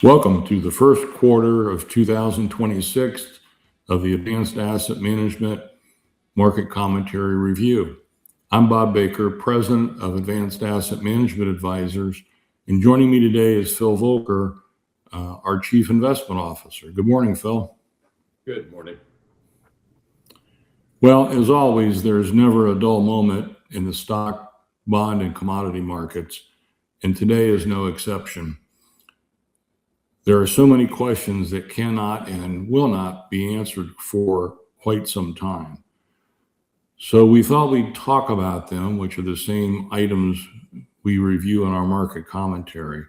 Welcome to the first quarter of 2026 of the Advanced Asset Management Market Commentary Review. I'm Bob Baker, President of Advanced Asset Management Advisors, and joining me today is Phil Volker, our Chief Investment Officer. Good morning, Phil. Good morning. Well, as always, there's never a dull moment in the stock, bond, and commodity markets, and today is no exception. There are so many questions that cannot and will not be answered for quite some time. So we thought we'd talk about them, which are the same items we review in our market commentary.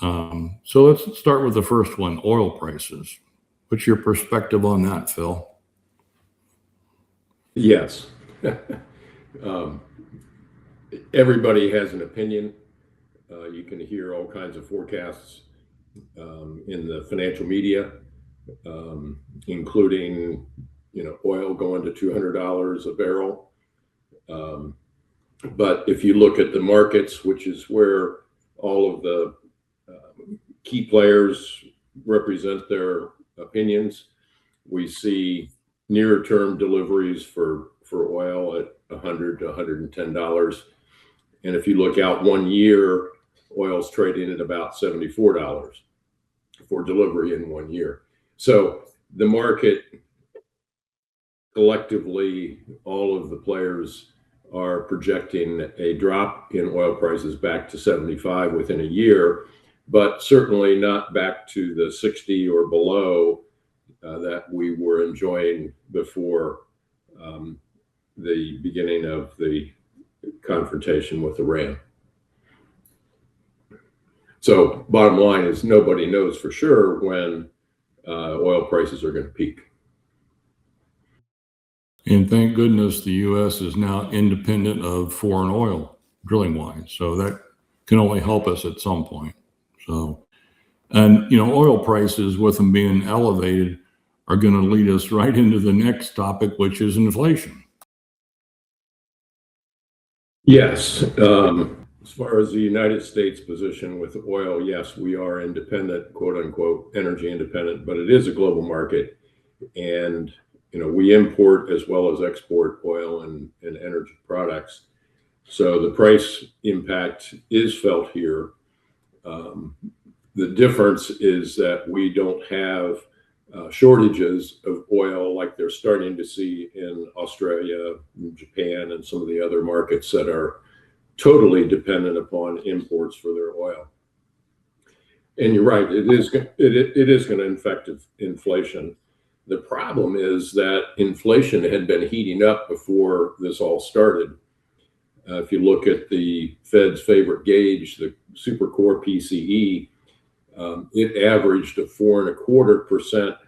So let's start with the first one, oil prices. What's your perspective on that, Phil? Yes. Everybody has an opinion. You can hear all kinds of forecasts in the financial media, including, oil going to $200 a barrel. But if you look at the markets, which is where all of the key players represent their opinions, we see nearer term deliveries for oil at $100 to $110. And if you look out 1 year, oil's trading at about $74 for delivery in 1 year. So the market collectively, all of the players are projecting a drop in oil prices back to 75 within a year, but certainly not back to the 60 or below that we were enjoying before the beginning of the confrontation with Iran. So bottom line is nobody knows for sure when oil prices are going to peak. And thank goodness the U.S. is now independent of foreign oil drilling-wise. So that can only help us at some point. So, and oil prices, with them being elevated, are going to lead us right into the next topic, which is inflation. Yes. As far as the United States position with oil, yes, we are independent, quote unquote, energy independent, but it is a global market. And, we import as well as export oil and energy products. So the price impact is felt here. The difference is that we don't have shortages of oil like they're starting to see in Australia, Japan, and some of the other markets that are totally dependent upon imports for their oil. And you're right, it is going to affect inflation. The problem is that inflation had been heating up before this all started. If you look at the Fed's favorite gauge, the super core PCE, it averaged a 4.25%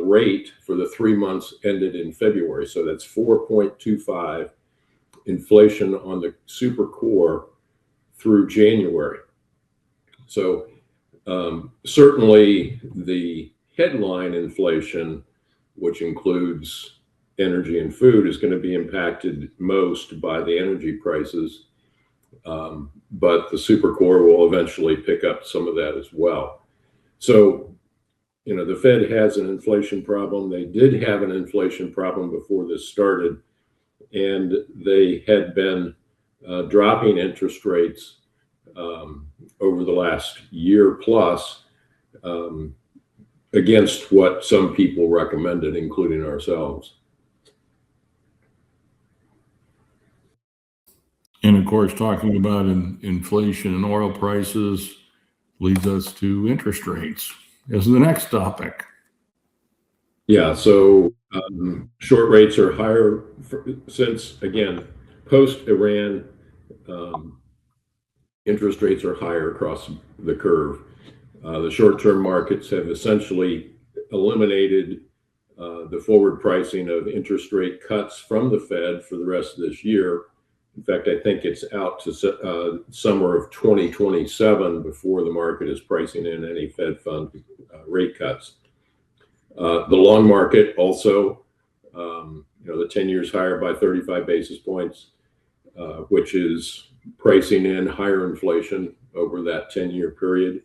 rate for the 3 months ended in February. So that's 4.25 inflation on the super core through January. So certainly the headline inflation, which includes energy and food, is going to be impacted most by the energy prices. But the super core will eventually pick up some of that as well. So, the Fed has an inflation problem. They did have an inflation problem before this started, and they had been dropping interest rates over the last year plus against what some people recommended, including ourselves. And of course, talking about inflation and oil prices leads us to interest rates as the next topic. Yeah, so short rates are higher since, again, post-Iran, interest rates are higher across the curve. The short-term markets have essentially eliminated the forward pricing of interest rate cuts from the Fed for the rest of this year. In fact, I think it's out to summer of 2027 before the market is pricing in any Fed fund rate cuts. The long market also, the 10 years higher by 35 basis points, which is pricing in higher inflation over that 10-year period.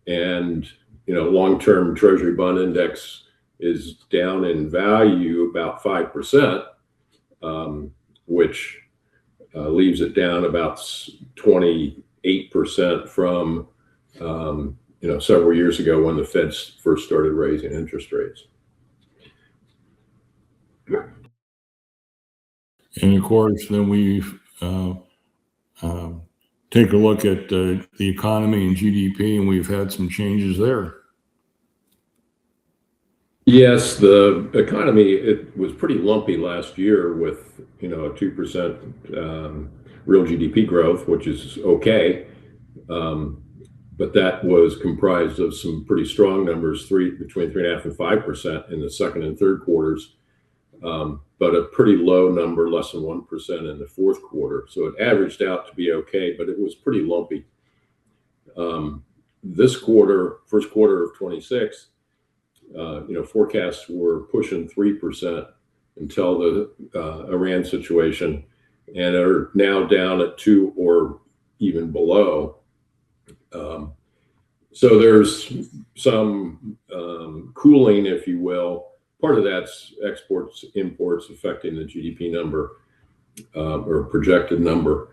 And, long-term Treasury bond index is down in value about 5%, which leaves it down about 28% from, several years ago when the Fed first started raising interest rates. And of course, then we take a look at the economy and GDP, and we've had some changes there. Yes, the economy, it was pretty lumpy last year with, a 2% real GDP growth, which is okay. But that was comprised of some pretty strong numbers, between 3.5% and 5% in the second and third quarters. But a pretty low number, less than 1% in the fourth quarter. So it averaged out to be okay, but it was pretty lumpy. This quarter, first quarter of 26, forecasts were pushing 3% until the Iran situation, and are now down at 2 or even below. So there's some cooling, if you will. Part of that's exports, imports affecting the GDP number, or projected number.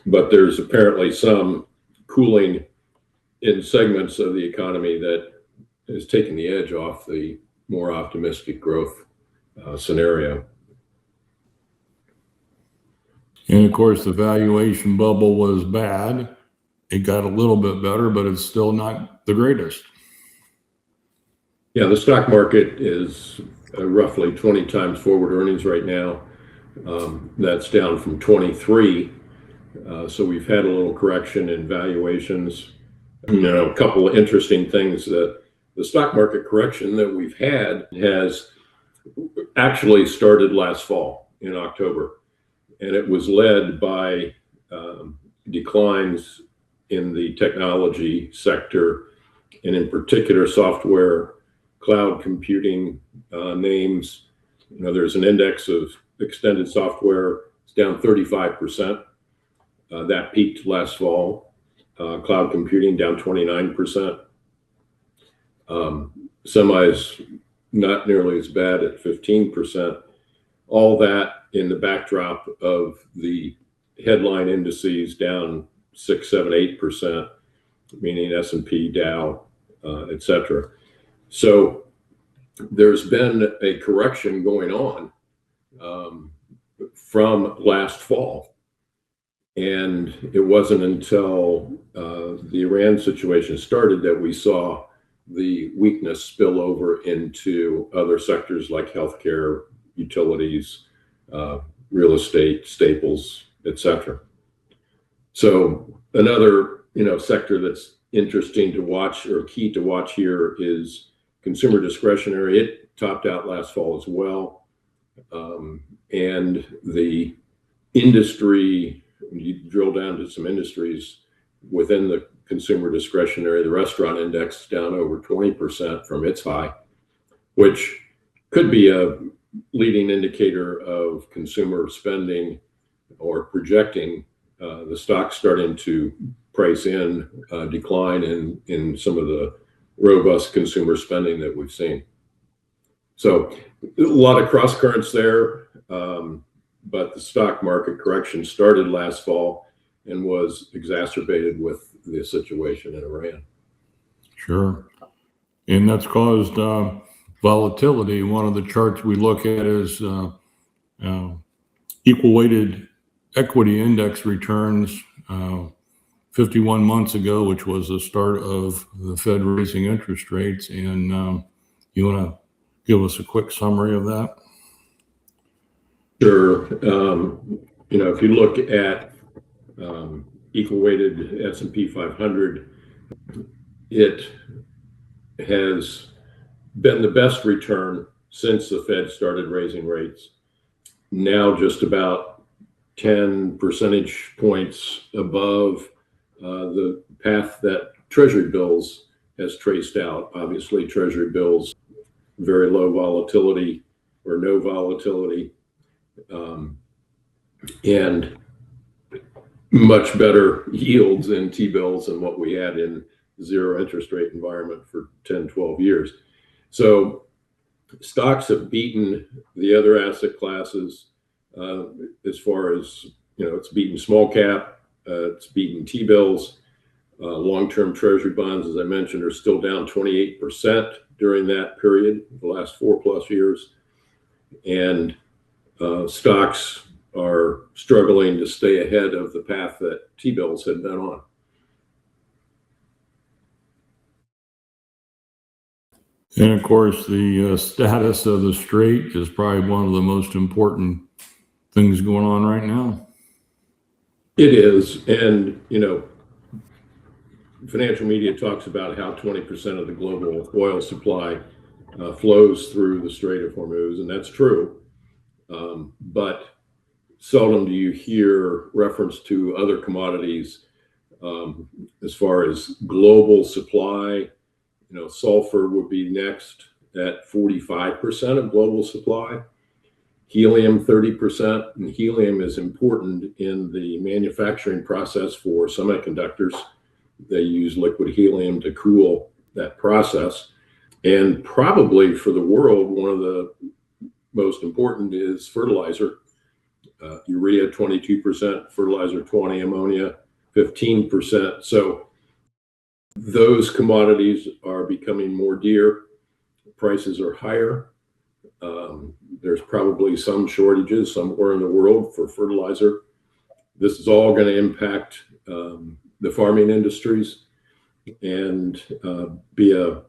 But there's apparently some cooling in segments of the economy that is taking the edge off the more optimistic growth scenario. And of course, the valuation bubble was bad. It got a little bit better, but it's still not the greatest. Yeah, the stock market is roughly 20 times forward earnings right now. That's down from 23. So we've had a little correction in valuations. A couple of interesting things that the stock market correction that we've had has actually started last fall in October. And it was led by declines in the technology sector, and in particular software, cloud computing names. There's an index of extended software. It's down 35%. That peaked last fall. Cloud computing down 29%. Semis not nearly as bad at 15%. All that in the backdrop of the headline indices down 6, 7, 8%, meaning S&P, Dow, et cetera. So there's been a correction going on from last fall. And it wasn't until the Iran situation started that we saw the weakness spill over into other sectors like healthcare, utilities, real estate, staples, et cetera. So another, sector that's interesting to watch, or key to watch here, is consumer discretionary. It topped out last fall as well. And the industry, when you drill down to some industries within the consumer discretionary, the restaurant index is down over 20% from its high, which could be a leading indicator of consumer spending, or projecting the stock starting to price in decline in some of the robust consumer spending that we've seen. So a lot of cross currents there, but the stock market correction started last fall and was exacerbated with the situation in Iran. Sure. And that's caused volatility. One of the charts we look at is equal weighted equity index returns 51 months ago, which was the start of the Fed raising interest rates. And you want to give us a quick summary of that? Sure. If you look at equal weighted S&P 500, it has been the best return since the Fed started raising rates. Now just about 10 percentage points above the path that Treasury bills has traced out. Obviously, Treasury bills, very low volatility or no volatility, and much better yields in T-bills than what we had in zero interest rate environment for 10, 12 years. So stocks have beaten the other asset classes as far as, it's beaten small cap, it's beaten T-bills. Long-term treasury bonds, as I mentioned, are still down 28% during that period, the last 4+ years. And stocks are struggling to stay ahead of the path that T-bills had been on. And of course, the status of the strait is probably one of the most important things going on right now. It is. And, financial media talks about how 20% of the global oil supply flows through the Strait of Hormuz, and that's true. But seldom do you hear reference to other commodities as far as global supply. Sulfur would be next at 45% of global supply. Helium, 30%. And helium is important in the manufacturing process for semiconductors. They use liquid helium to cool that process. And probably for the world, one of the most important is fertilizer. Urea, 22%, fertilizer, 20%, ammonia, 15%. So those commodities are becoming more dear. Prices are higher. There's probably some shortages somewhere in the world for fertilizer. This is all going to impact the farming industries and be a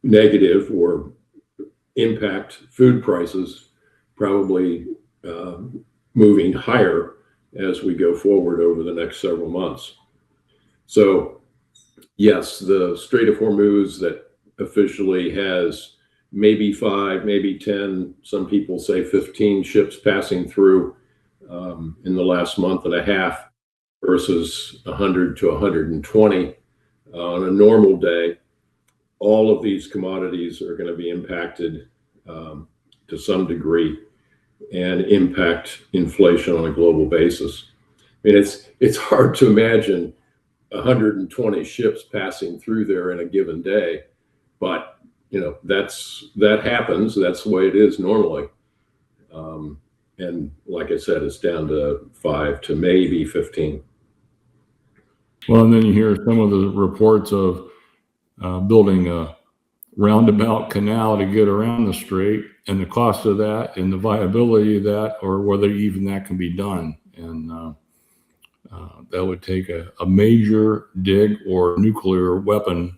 negative or impact food prices, probably moving higher as we go forward over the next several months. So yes, the Strait of Hormuz that officially has maybe 5, maybe 10, some people say 15 ships passing through in the last month and a half versus 100 to 120 on a normal day. All of these commodities are going to be impacted to some degree and impact inflation on a global basis. I mean, it's hard to imagine 120 ships passing through there in a given day, but that happens. That's the way it is normally. And like I said, it's down to 5 to maybe 15. Well, and then you hear some of the reports of building a roundabout canal to get around the strait, and the cost of that and the viability of that, or whether even that can be done. And that would take a major dig or nuclear weapon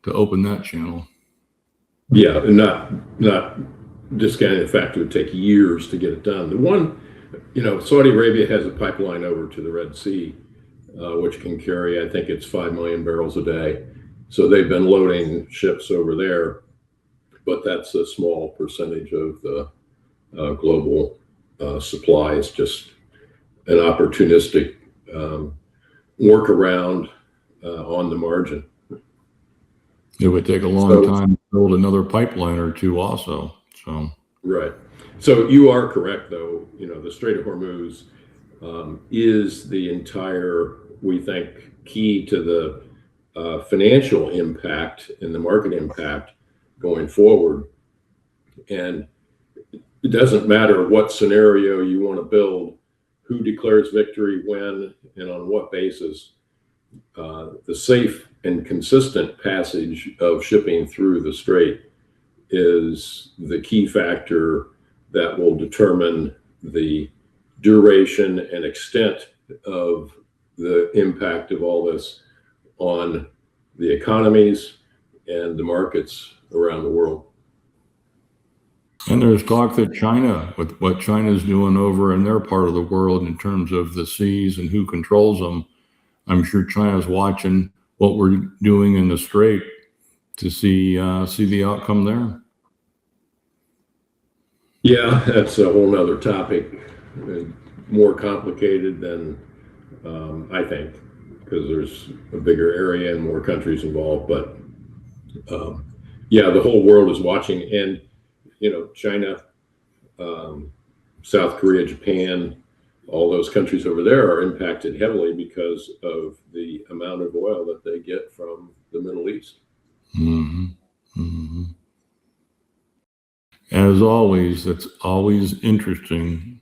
to open that channel. Yeah, and not discounting the fact it would take years to get it done. The one, Saudi Arabia has a pipeline over to the Red Sea, which can carry, I think it's 5 million barrels a day. So they've been loading ships over there, but that's a small percentage of the global supply. It's just an opportunistic workaround on the margin. It would take a long time to build another pipeline or two also. So right. So you are correct, though. The Strait of Hormuz is the entire, we think, key to the financial impact and the market impact going forward. And it doesn't matter what scenario you want to build, who declares victory when and on what basis. The safe and consistent passage of shipping through the strait is the key factor that will determine the duration and extent of the impact of all this on the economies and the markets around the world. And there's talk that China, with what China's doing over in their part of the world in terms of the seas and who controls them, I'm sure China's watching what we're doing in the strait to see the outcome there. Yeah, that's a whole nother topic, more complicated than I think, because there's a bigger area and more countries involved. But yeah, the whole world is watching, and China, South Korea, Japan, all those countries over there are impacted heavily because of the amount of oil that they get from the Middle East. Mhm. Mhm. As always, it's always interesting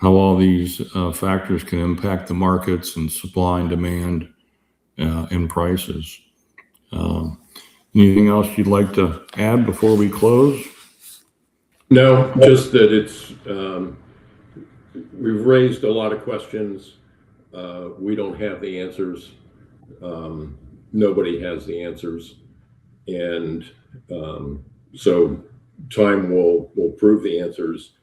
how all these factors can impact the markets and supply and demand and prices. Anything else you'd like to add before we close? No, just that it's we've raised a lot of questions. We don't have the answers. Nobody has the answers, and so time will prove the answers.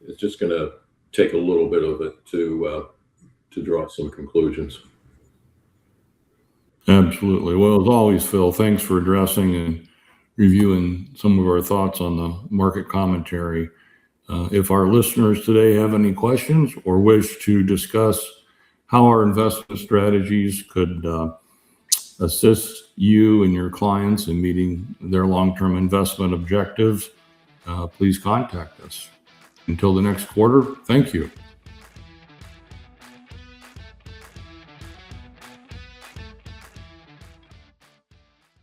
It's just going to take a little bit of it to draw some conclusions. Absolutely. Well, as always, Phil, thanks for addressing and reviewing some of our thoughts on the market commentary. If our listeners today have any questions or wish to discuss how our investment strategies could assist you and your clients in meeting their long-term investment objectives, please contact us. Until the next quarter, thank you.